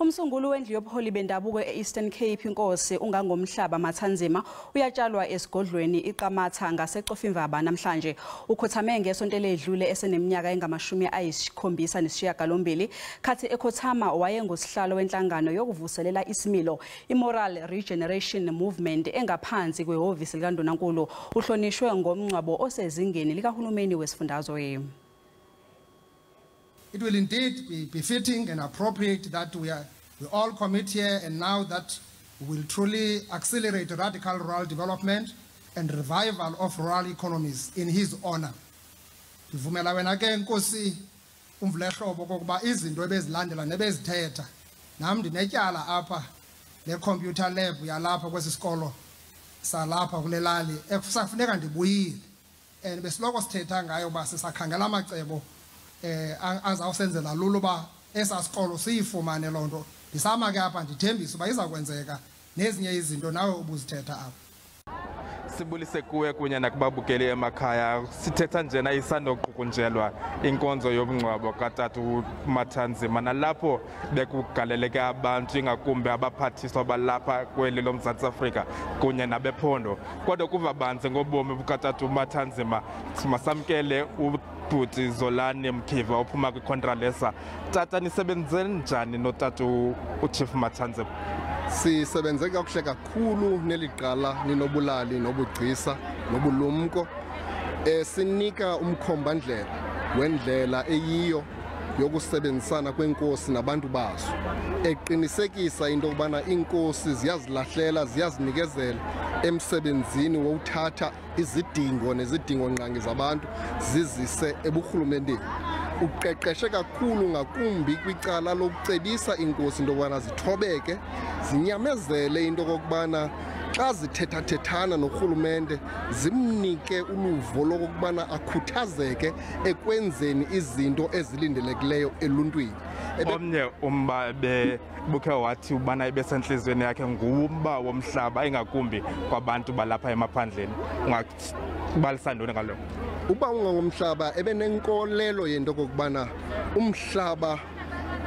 Umsunguli wendlu yobuholi bendabuko eEastern Cape iNkosi uNgangomhlaba Matanzima uyatshalwa esigodlweni iQamata ngase Cofimvaba namhlanje. Ukhothame ngesonto eledlule eseneminyaka engamashumi ayisikhombisa nesishiyagalombili. Khathi ekhothama wayengusihlalo wenhlangano yokuvuselela isimilo iMoral Regeneratin Movement engaphansi kwehhovisi likaNdunankulu. Uhlonishwe ngomncwabo osezingeni likahulumeni wesifundazwe. It will indeed be befitting and appropriate that we all commit here and now that we will truly accelerate radical rural development and revival of rural economies in his honor. Ndivumela wena ke Nkosi umvulehlobo kokuba izinto ebezilandela nebezithetha nami ndinetyala apha le computer lab yalapha kwesisikolo salapha kulelali ekusafuneka ndibuyile and besiloko sithetha ngayo ba sisakhangela amacebo azawusenzela lulu ba esasikolo siyifumane lonto ndisama ke apha ndithembisa uba iza kwenzeka nezinye izinto nawe ubuzithetha apha. Sibulise kuwe kunye nakubabukeli emakhaya sithetha njena isandoqukunjelwa inkonzo yobungcwabo katata Matanzima nalapho bekugaleleke abantu ingakumbi abaphathiswa balapha kweli loMzantsi Afrika kunye nabephondo kodwa kuva banzi ngobomi bukatata Matanzima masamkele ubhuti Zolani Mkhiva ophuma kwiContralesa. Tata nisebenze njani notata uChief Matanzima? Sisebenze kakuhle kakhulu neliqala ninobulali nobugcisa nobulumko sinika umkhombandlela wendlela eyiyo yokusebenzisana kwenkosi nabantu bazo eqinisekisa into kubana inkosi ziyazilahlela ziyazinikezela emsebenzini wothatha izidingo nezidingo nqangi zabantu zizise eburhulumenteni. Uqeqeshe kakhulu ngakumbi kwicala lokucebisa inkosi into kubana zithobeke zinyamezele into kokubana xa zithethathethana norhulumente zimnike uluvo lokubana akhuthazeke ekwenzeni izinto ezilindelekileyo eluntwini. Omnye umba bukhe wathi ubana ibesentliziyweni yakhe ngumba womhlaba ingakumbi kwabantu balapha emaphandleni. Ungabalisa ntoni ngalo? Uba uNgangomhlaba ebenenkolelo yento kokubana umhlaba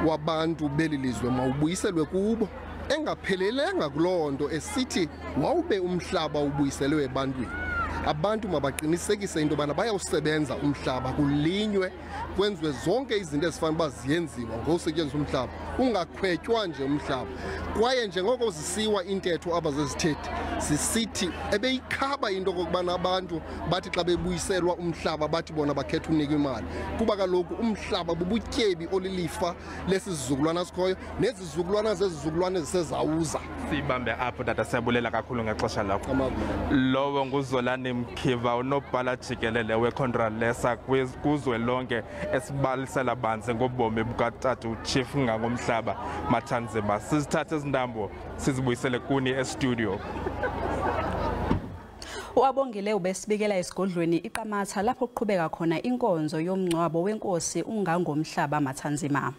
wabantu belilizwe mawubuyiselwe kubo engaphelelanga kuloo nto esithi wawube umhlaba ubuyiselwe ebantwini. Abantu mabaqinisekise into bana bayawusebenza umhlaba kulinywe kwenziwe zonke izinto ezifana uba ziyenziwa ngokusetyenziswa umhlaba ungakhwetywa nje umhlaba kwaye njengoko zisiwa intetho abazezithethi sisithi ebeyikhaba into kokubana abantu bathi xa bebuyiselwa umhlaba bathi bona bakhetha unika imali kuba kaloku umhlaba bubutyebi olilifa lesizukulwana sikhoyo nezizukulwana zezizukulwane ezisezawuza. Sibambe apho tata siyabulela kakhulu ngexesha lakho. Lowo nguZolani Mkhiva unobhala jikelele weContralesa kuzwelonke esibalisela banzi ngobomi bukatata uChief Ngangomhlaba Matanzima. Sizithathe izindambo sizibuyisele kuni estudio. Uabongile ubesibikela esigodlweni iQamata lapho kuqhubeka khona inkonzo yomncwabo wenkosi uNgangomhlaba Matanzima.